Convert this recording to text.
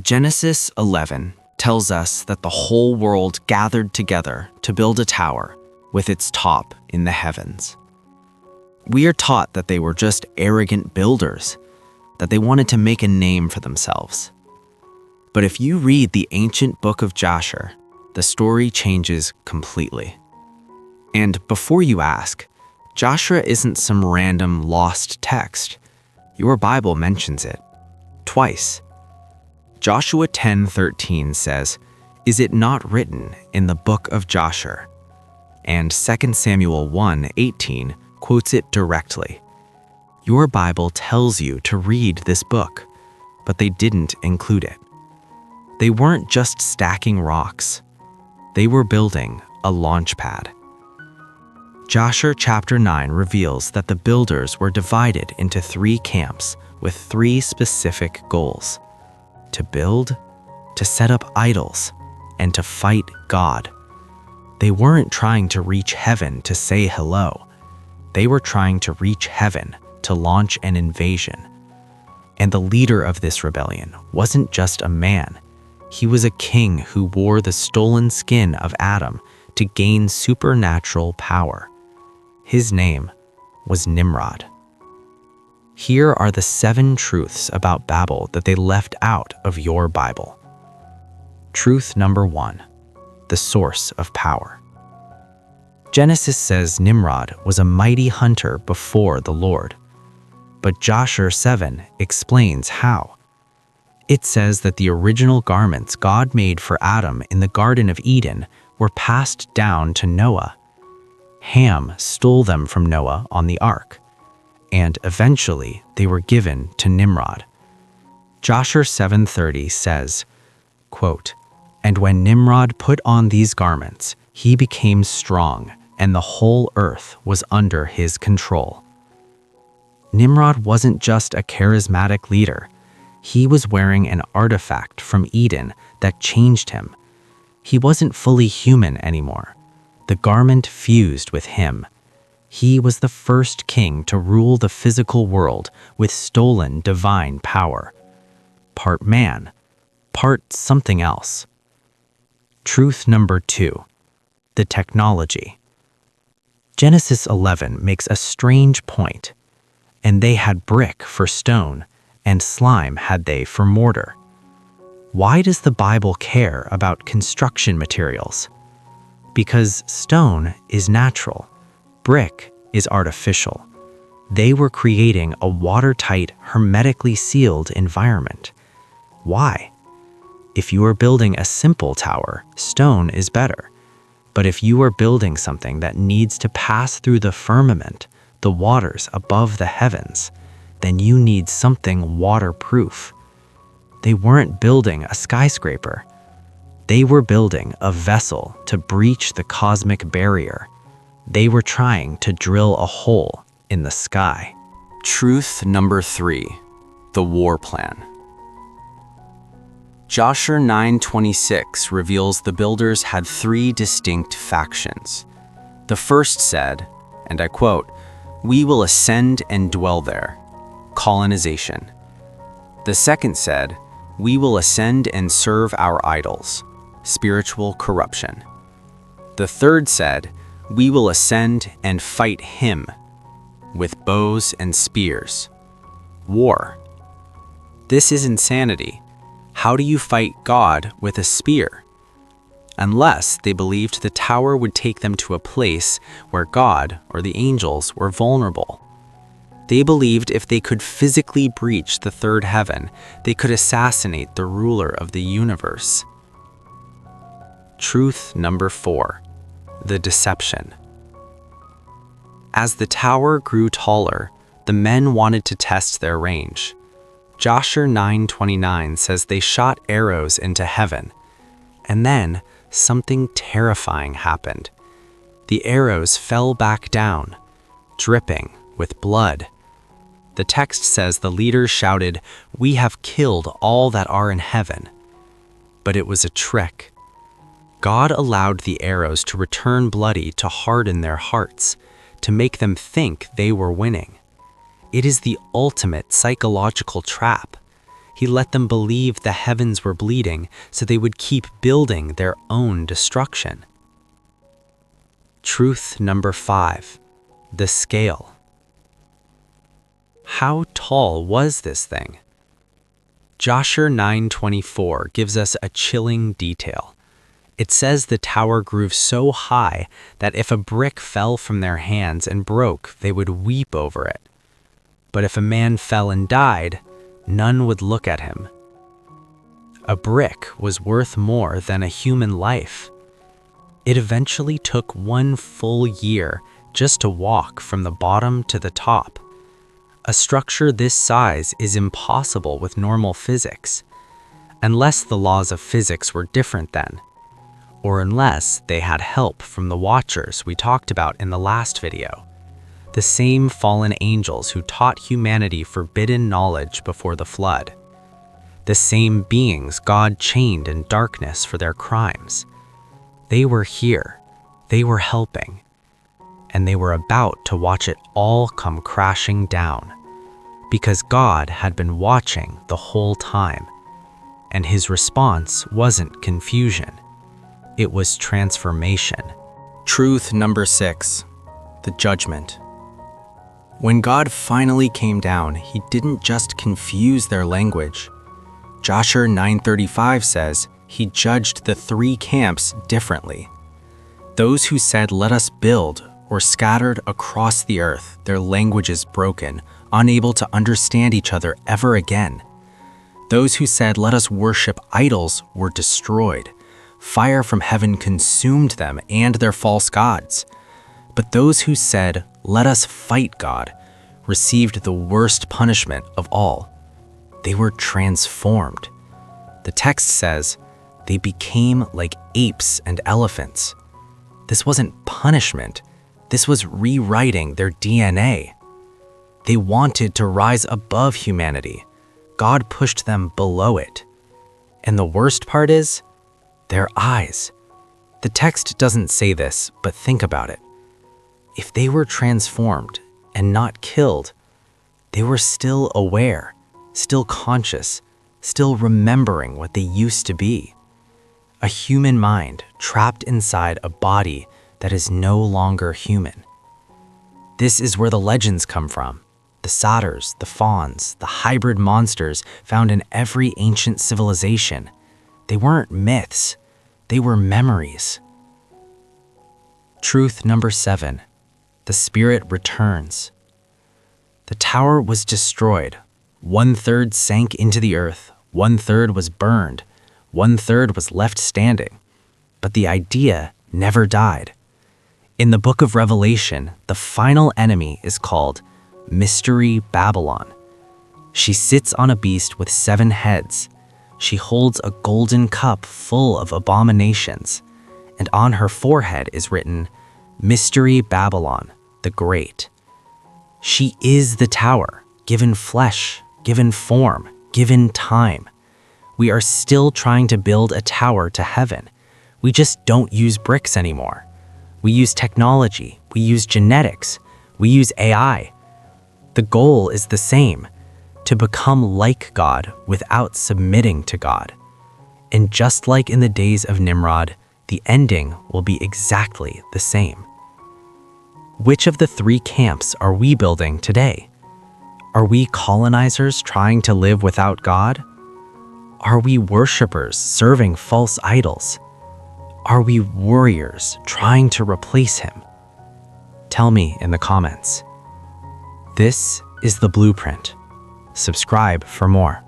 Genesis 11 tells us that the whole world gathered together to build a tower with its top in the heavens. We are taught that they were just arrogant builders, that they wanted to make a name for themselves. But if you read the ancient Book of Jasher, the story changes completely. And before you ask, Joshua isn't some random lost text. Your Bible mentions it twice. Joshua 10:13 says, "Is it not written in the Book of Jasher?" And 2 Samuel 1:18 quotes it directly. Your Bible tells you to read this book, but they didn't include it. They weren't just stacking rocks. They were building a launch pad. Jasher chapter 9 reveals that the builders were divided into 3 camps with 3 specific goals: to build, to set up idols, and to fight God. They weren't trying to reach heaven to say hello. They were trying to reach heaven to launch an invasion. And the leader of this rebellion wasn't just a man. He was a king who wore the stolen skin of Adam to gain supernatural power. His name was Nimrod. Here are the 7 truths about Babel that they left out of your Bible. Truth number 1, the source of power. Genesis says Nimrod was a mighty hunter before the Lord. But Jasher 7 explains how. It says that the original garments God made for Adam in the Garden of Eden were passed down to Noah. Ham stole them from Noah on the ark, and eventually they were given to Nimrod. Jasher 7:30 says, quote, "And when Nimrod put on these garments, he became strong, and the whole earth was under his control." Nimrod wasn't just a charismatic leader. He was wearing an artifact from Eden that changed him. He wasn't fully human anymore. The garment fused with him. He was the first king to rule the physical world with stolen divine power. Part man, part something else. Truth number 2, the technology. Genesis 11 makes a strange point. And they had brick for stone, and slime had they for mortar. Why does the Bible care about construction materials? Because stone is natural, brick is artificial. They were creating a watertight, hermetically sealed environment. Why? If you are building a simple tower, stone is better. But if you are building something that needs to pass through the firmament, the waters above the heavens, then you need something waterproof. They weren't building a skyscraper. They were building a vessel to breach the cosmic barrier. They were trying to drill a hole in the sky. Truth number 3, the war plan. Jasher 9:26 reveals the builders had 3 distinct factions. The first said, and I quote, "We will ascend and dwell there," colonization. The second said, "We will ascend and serve our idols," spiritual corruption. The third said, "We will ascend and fight him," with bows and spears. War. This is insanity. How do you fight God with a spear? Unless they believed the tower would take them to a place where God or the angels were vulnerable. They believed if they could physically breach the third heaven, they could assassinate the ruler of the universe. Truth number 4, the deception. As the tower grew taller, the men wanted to test their range. Jasher 9:29 says they shot arrows into heaven, and then something terrifying happened. The arrows fell back down, dripping with blood. The text says the leaders shouted, "We have killed all that are in heaven." But it was a trick. God allowed the arrows to return bloody to harden their hearts, to make them think they were winning. It is the ultimate psychological trap. He let them believe the heavens were bleeding so they would keep building their own destruction. Truth number 5. The scale. How tall was this thing? Jasher 9:24 gives us a chilling detail. It says the tower grew so high that if a brick fell from their hands and broke, they would weep over it. But if a man fell and died, none would look at him. A brick was worth more than a human life. It eventually took 1 full year just to walk from the bottom to the top. A structure this size is impossible with normal physics, unless the laws of physics were different then, or unless they had help from the Watchers we talked about in the last video. The same fallen angels who taught humanity forbidden knowledge before the flood. The same beings God chained in darkness for their crimes. They were here, they were helping, and they were about to watch it all come crashing down, because God had been watching the whole time, and his response wasn't confusion, it was transformation. Truth number 6, the judgment. When God finally came down, he didn't just confuse their language. Jasher 9:35 says he judged the 3 camps differently. Those who said, "Let us build," were scattered across the earth, their languages broken, unable to understand each other ever again. Those who said, "Let us worship idols," were destroyed. Fire from heaven consumed them and their false gods. But those who said, "Let us fight God," received the worst punishment of all. They were transformed. The text says, they became like apes and elephants. This wasn't punishment. This was rewriting their DNA. They wanted to rise above humanity. God pushed them below it. And the worst part is, their eyes. The text doesn't say this, but think about it. If they were transformed and not killed, they were still aware, still conscious, still remembering what they used to be. A human mind trapped inside a body that is no longer human. This is where the legends come from. The satyrs, the fauns, the hybrid monsters found in every ancient civilization. They weren't myths, they were memories. Truth number 7, the spirit returns. The tower was destroyed. 1/3 sank into the earth, 1/3 was burned, 1/3 was left standing. But the idea never died. In the Book of Revelation, the final enemy is called Mystery Babylon. She sits on a beast with 7 heads. She holds a golden cup full of abominations, and on her forehead is written, Mystery Babylon, the Great. She is the tower, given flesh, given form, given time. We are still trying to build a tower to heaven. We just don't use bricks anymore. We use technology, we use genetics, we use AI. The goal is the same, to become like God without submitting to God. And just like in the days of Nimrod, the ending will be exactly the same. Which of the 3 camps are we building today? Are we colonizers trying to live without God? Are we worshipers serving false idols? Are we warriors trying to replace him? Tell me in the comments. This is The Blueprint. Subscribe for more.